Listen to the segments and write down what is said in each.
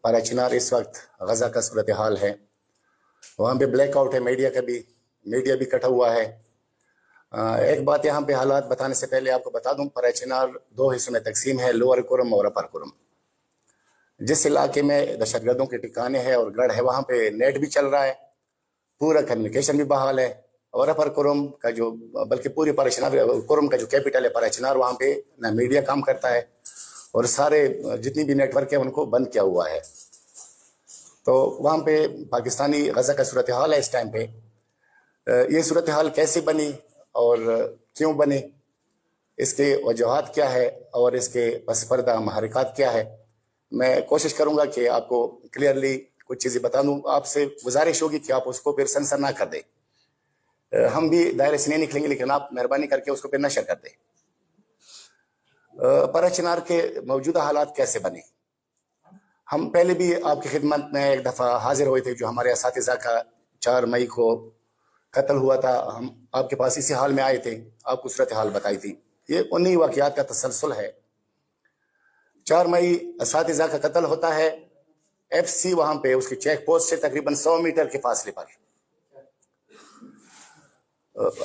पारा चिनार इस वक्त गजा का सूरत हाल है। वहाँ पे ब्लैक आउट है, मीडिया भी कटा हुआ है। एक बात यहाँ पे हालात बताने से पहले आपको बता दूं, पारा चिनार दो हिस्सों में तकसीम है, लोअर कुरम और अपर कुरम। जिस इलाके में दहशतगर्दों के ठिकाने हैं और गढ़ है वहाँ पे नेट भी चल रहा है, पूरा कम्युनिकेशन भी बहाल है। और अपर कुरम का जो, बल्कि पूरी पारा चिनार कुरम का जो कैपिटल है पारा चिनार, वहाँ पे ना मीडिया काम करता है और सारे जितनी भी नेटवर्क है उनको बंद किया हुआ है। तो वहाँ पे पाकिस्तानी गजा का सूरत हाल है इस टाइम पे। ये सूरत हाल कैसे बनी और क्यों बनी, इसके वजूहात क्या है और इसके पस पर्दा महरक़ात क्या है, मैं कोशिश करूँगा कि आपको क्लियरली कुछ चीज़ें बता दूँ। आपसे गुजारिश होगी कि आप उसको फिर सेंसर ना कर दें, हम भी दायरे से नहीं निकलेंगे, लेकिन आप मेहरबानी करके उसको फिर नशर कर दें। पारा चिनार के मौजूदा हालात कैसे बने, हम पहले भी आपकी खिदमत में एक दफ़ा हाजिर हुए थे। जो हमारे असातिज़ा का 4 मई को कत्ल हुआ था, हम आपके पास इसी हाल में आए थे, आपको सूरत हाल बताई थी। ये उन्हीं वाक़यात का तसलसल है। 4 मई असातिज़ा का कत्ल होता है FC वहाँ पे उसकी चेक पोस्ट से तकरीबन 100 मीटर के फासले पर।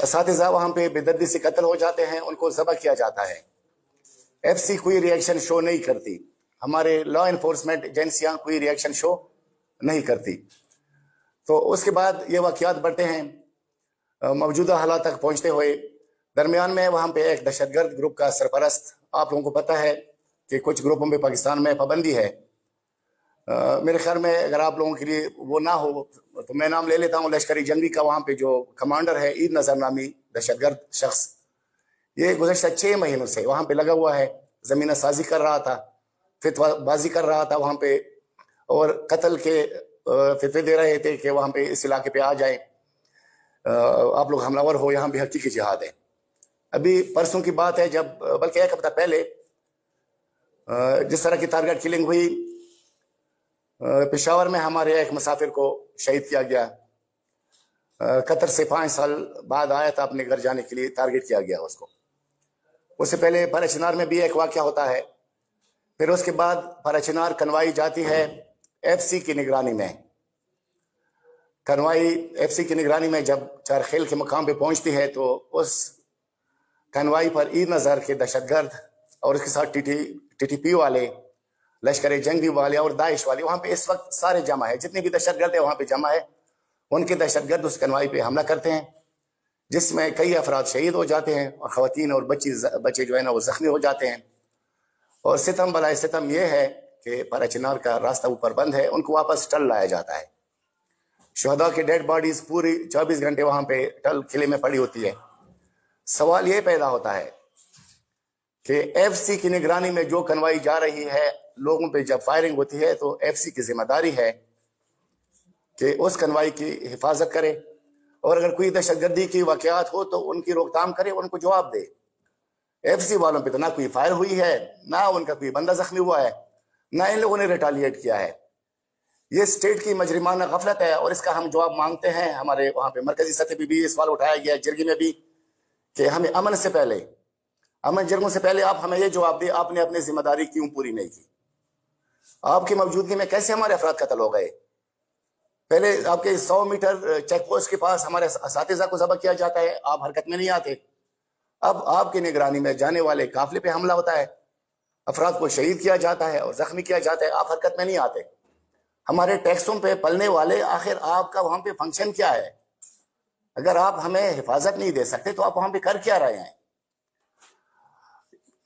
असातिज़ा वहाँ पे बेदर्दी से कत्ल हो जाते हैं, उनको ज़बह किया जाता है। FC कोई रिएक्शन शो नहीं करती, हमारे लॉ इन्फोर्समेंट एजेंसियाँ कोई रिएक्शन शो नहीं करती। तो उसके बाद ये वाक़यात बढ़ते हैं, मौजूदा हालात तक पहुँचते हुए दरमियान में वहाँ पे एक दहशतगर्द ग्रुप का सरपरस्त, आप लोगों को पता है कि कुछ ग्रुपों में पाकिस्तान में पाबंदी है। मेरे ख्याल में अगर आप लोगों के लिए वो ना हो तो मैं नाम ले लेता हूँ, लश्करी जंगी का वहाँ पे जो कमांडर है ईद नज़र नामी दहशतगर्द शख्स, ये गुज़श्ता 6 महीनों से वहाँ पे लगा हुआ है, ज़मीन साजी कर रहा था, फितवाबाजी कर रहा था वहाँ पे, और कत्ल के फितवे दे रहे थे कि वहाँ पे इस इलाके पे आ जाए, आप लोग हमलावर हो, यहाँ भी हकीकी जिहाद है। अभी परसों की बात है जब, बल्कि 1 हफ्ता पहले जिस तरह की टारगेट किलिंग हुई, पेशावर में हमारे एक मुसाफिर को शहीद किया गया। कतर से 5 साल बाद आया था अपने घर जाने के लिए, टारगेट किया गया उसको। उससे पहले पारा चिनार में भी एक वाक़या होता है। फिर उसके बाद पारा चिनार कन्वाई जाती है FC की निगरानी में। कन्वाई FC की निगरानी में जब चारखेल के मकाम पे पहुंचती है तो उस कन्वाई पर ईद नज़र के दहशतगर्द और उसके साथ TTP वाले, लश्कर जंगी वाले और दाइश वाले वहाँ पे इस वक्त सारे जमा है, जितने भी दहशतगर्द है वहाँ पे जमा है। उनके दहशतगर्द उस कन्वाई पे हमला करते हैं, जिसमें कई अफराद शहीद हो जाते हैं और ख़वातीन और बच्चे जो है ना वो ज़ख्मी हो जाते हैं। और सितम बलाए सितम ये है कि पारा चिनार का रास्ता ऊपर बंद है, उनको वापस टल लाया जाता है। शहदा के डेड बॉडीज पूरी 24 घंटे वहाँ पे टल किले में पड़ी होती है। सवाल ये पैदा होता है कि FC की निगरानी में जो कन्वाई जा रही है, लोगों पे जब फायरिंग होती है तो FC की जिम्मेदारी है कि उस कन्वाई की हिफाजत करे, और अगर कोई दहशतगर्दी की वाक़यात हो तो उनकी रोकथाम करे, उनको जवाब दे। FC वालों पे तो ना कोई फायर हुई है, ना उनका कोई बंदा जख्मी हुआ है, ना इन लोगों ने रिटालिएट किया है। ये स्टेट की मजरिमाना गफलत है और इसका हम जवाब मांगते हैं। हमारे वहाँ पे मरकजी सतह पे भी सवाल उठाया गया, जिरगी में भी, कि हमें अमन जंगों से पहले आप हमें ये जवाब दें, आपने अपनी जिम्मेदारी क्यों पूरी नहीं की? आपकी मौजूदगी में कैसे हमारे अफराद कत्ल हो गए? पहले आपके 100 मीटर चेक पोस्ट के पास हमारे असातिज़ा को ज़बह किया जाता है, आप हरकत में नहीं आते। अब आपकी निगरानी में जाने वाले काफिले पे हमला होता है, अफराद को शहीद किया जाता है और जख्मी किया जाता है, आप हरकत में नहीं आते। हमारे टैक्सों पे पलने वाले, आखिर आपका वहाँ पे फंक्शन क्या है? अगर आप हमें हिफाजत नहीं दे सकते तो आप वहाँ पे कर क्या रहे हैं?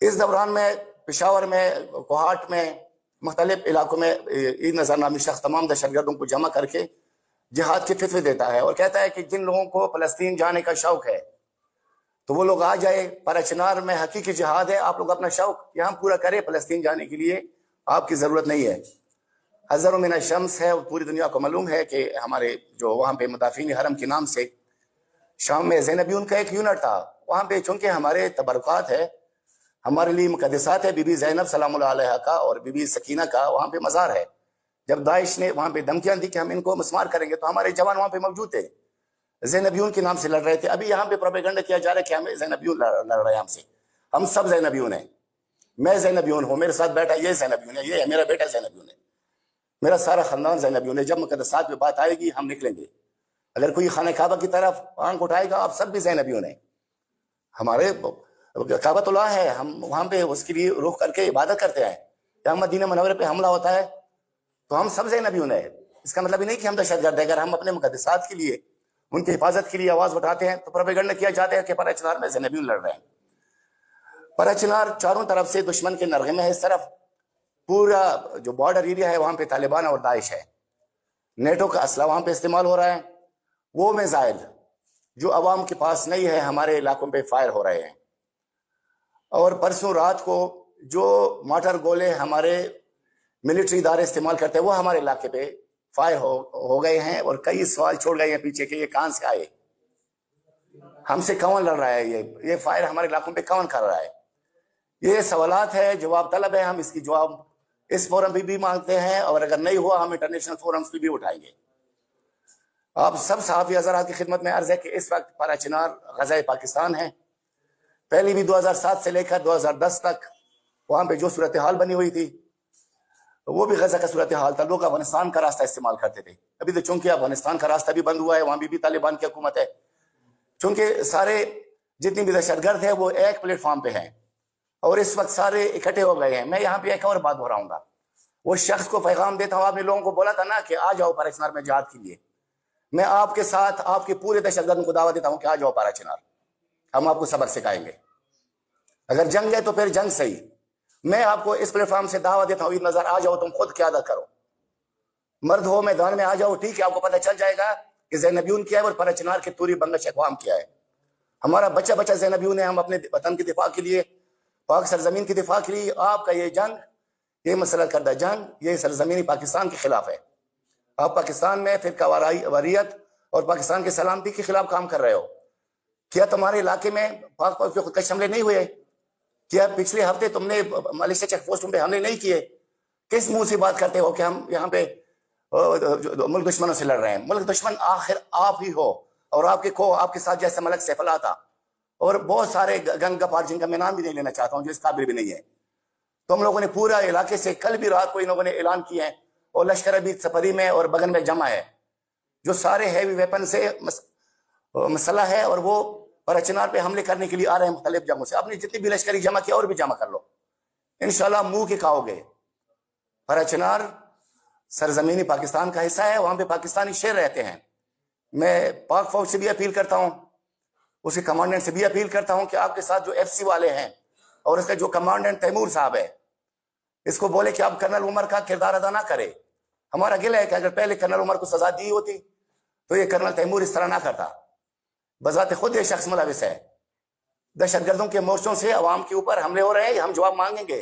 इस दौरान में पेशावर में, कोहाट में, मुख्तलिफ इलाकों में ईद नज़र नामी शख्स तमाम दहशतगर्दों को जमा करके जिहाद के फितवे देता है और कहता है कि जिन लोगों को फ़लस्तीन जाने का शौक है तो वो लोग आ जाए, पारा चिनार में हकीकी जिहाद है, आप लोग अपना शौक यहाँ पूरा करें, फ़लस्तीन जाने के लिए आपकी ज़रूरत नहीं है। हज़ारों मिन शम्स है, पूरी दुनिया को मालूम है कि हमारे जो वहाँ पे मुदाफ़िन हरम के नाम से शाम में ज़ैनबियून का एक यूनिट था, वहाँ पे चूँकि हमारे तबरुकात है, हमारे लिए मुक़द्दसात है, बीबी ज़ैनब सलामुल्लाह अलैहा का और बीबी सकीना का वहाँ पे मज़ार है। जब दाइश ने वहाँ पे धमकियाँ दी कि हम इनको मस्मार करेंगे तो हमारे जवान वहाँ पे मौजूद थे, ज़ैनबियून के नाम से लड़ रहे थे। अभी यहाँ पे प्रोपेगेंडा किया जा रहा है कि हमें ज़ैनबियून लड़ रहे हैं हमसे, हम सब ज़ैनबियून हैं, मैं ज़ैनबियून हूँ, मेरे साथ बैठा ये ज़ैनबियून है, ये है मेरा बेटा ज़ैनबियून है। میرا سارا خاندان زینبیون ہے. جب مقدسات پہ بات آئے گی ہم نکلیں گے. اگر کوئی خانہ کعبہ کی طرف آنکھ اٹھائے گا آپ سب بھی زینبیون ہیں. ہمارے کعبۃ اللہ ہے, ہم وہاں پہ اس کے لیے رخ کر کے عبادت کرتے ہیں. جہاں مدینہ منورہ پہ حملہ ہوتا ہے تو ہم سب زینبیون ہیں. اس کا مطلب یہ نہیں کہ ہم دہشت گرد ہیں. اگر ہم اپنے مقدسات کے لیے ان کی حفاظت کے لیے آواز اٹھاتے ہیں تو پروپیگنڈا کیا جاتا ہے کہ پرہ چنار میں زینبیون لڑ رہے ہیں. پرہ چنار چاروں طرف سے دشمن کے نرغے میں ہے. اس طرف پورا جو بارڈر ایریا ہے وہاں پہ طالبان اور داعش ہے. نیٹو کا اسلحہ وہاں پہ استعمال ہو رہا ہے. وہ میزائل جو عوام کے پاس نہیں ہے ہمارے علاقوں پہ فائر ہو رہے ہیں. اور پرسوں رات کو جو مارٹر گولے ہمارے ملٹری ادارے استعمال کرتے ہیں وہ ہمارے علاقے پہ فائر ہو گئے ہیں. اور کئی سوال چھوڑ گئے ہیں پیچھے کہ یہ کہاں سے آئے, ہم سے کون لڑ رہا ہے, یہ فائر ہمارے علاقوں پہ کون کر رہا ہے. یہ سوالات ہے, جواب طلب ہے. ہم اس کی جواب اس فورم پہ بھی مانگتے ہیں اور اگر نہیں ہوا ہم انٹرنیشنل فورمز پہ بھی اٹھائیں گے. آپ سب صحافی حضرات کی خدمت میں عرض ہے کہ اس وقت پرہ چنار غزۂ پاکستان ہے. پہلی بھی 2007 سے لے کر 2010 تک وہاں پہ جو صورتحال بنی ہوئی تھی وہ بھی غزہ کا صورتحال تھا. لوگ افغانستان کا راستہ استعمال کرتے تھے. ابھی تو چونکہ افغانستان کا راستہ بھی بند ہوا ہے, وہاں بھی طالبان کی حکومت ہے. چونکہ سارے جتنی بھی دہشت گرد ہے وہ ایک پلیٹ فارم پہ ہیں اور اس وقت سارے اکٹھے ہو گئے ہیں. میں یہاں پہ ایک اور بات دہراؤں گا. وہ شخص کو پیغام دیتا ہوں, آپ نے لوگوں کو بولا تھا نا کہ آ جاؤ پرہ چنار میں جہاد کے لیے. میں آپ کے ساتھ آپ کے پورے دہشت گردوں کو دعوت دیتا ہوں کہ آ جاؤ پرہ چنار, ہم آپ کو سبق سکھائیں گے. اگر جنگ ہے تو پھر جنگ صحیح. میں آپ کو اس پلیٹ فارم سے دعوت دیتا ہوں, عید نظر آ جاؤ, تم خود قیادت کرو, مرد ہو میدان میں آ جاؤ. ٹھیک ہے, آپ کو پتہ چل جائے گا کہ زینبیون کیا ہے اور پرہ چنار کے توری بنگش اقوام کیا ہے. ہمارا بچہ بچہ زینبیون ہے. ہم اپنے وطن کی دفاع کے لیے, پاک سرزمین کی دفاع کے لیے, آپ کا یہ جنگ, یہ مسلط کردہ جنگ, یہ سرزمینی پاکستان کے خلاف ہے. آپ پاکستان میں فرقہ واریت اور پاکستان کے سلامتی کے خلاف کام کر رہے ہو. کیا تمہارے علاقے میں پاک فوج پہ خودکش حملے نہیں ہوئے؟ کیا پچھلے ہفتے تم نے ملیشیا چیک پوسٹوں پہ حملے نہیں کیے؟ کس منہ سے بات کرتے ہو کہ ہم یہاں پہ ملک دشمنوں سے لڑ رہے ہیں؟ ملک دشمن آخر آپ ہی ہو, اور آپ کے ساتھ جیسے ملک سیف اللہ تھا اور بہت سارے گنگ گپار جن کا میں نام بھی نہیں لینا چاہتا ہوں جو اس قابل بھی نہیں ہے. تم لوگوں نے پورا علاقے سے, کل بھی رات کو ان لوگوں نے اعلان کیا ہے اور لشکر ابھی سپری میں اور بگن میں جمع ہے جو سارے ہیوی ویپن سے مسلح ہے اور وہ پرہ چنار پہ حملے کرنے کے لیے آ رہے ہیں مختلف جگہوں سے. اپنی جتنی بھی لشکری جمع کیا اور بھی جمع کر لو, انشاءاللہ منہ کے کھاؤ گے. پرہ چنار سرزمینی پاکستان کا حصہ ہے, وہاں پہ پاکستانی شیر رہتے ہیں. میں پاک فوج سے بھی اپیل کرتا ہوں, اس کے کمانڈنٹ سے بھی اپیل کرتا ہوں کہ آپ کے ساتھ جو ایف سی والے ہیں اور اس کا جو کمانڈنٹ تیمور صاحب ہے, اس کو بولے کہ آپ کرنل عمر کا کردار ادا نہ کرے. ہمارا گلہ ہے کہ اگر پہلے کرنل عمر کو سزا دی ہوتی تو یہ کرنل تیمور اس طرح نہ کرتا. بذات خود یہ شخص ملوث ہے. دہشت گردوں کے مورچوں سے عوام کے اوپر حملے ہو رہے ہیں, ہم جواب مانگیں گے.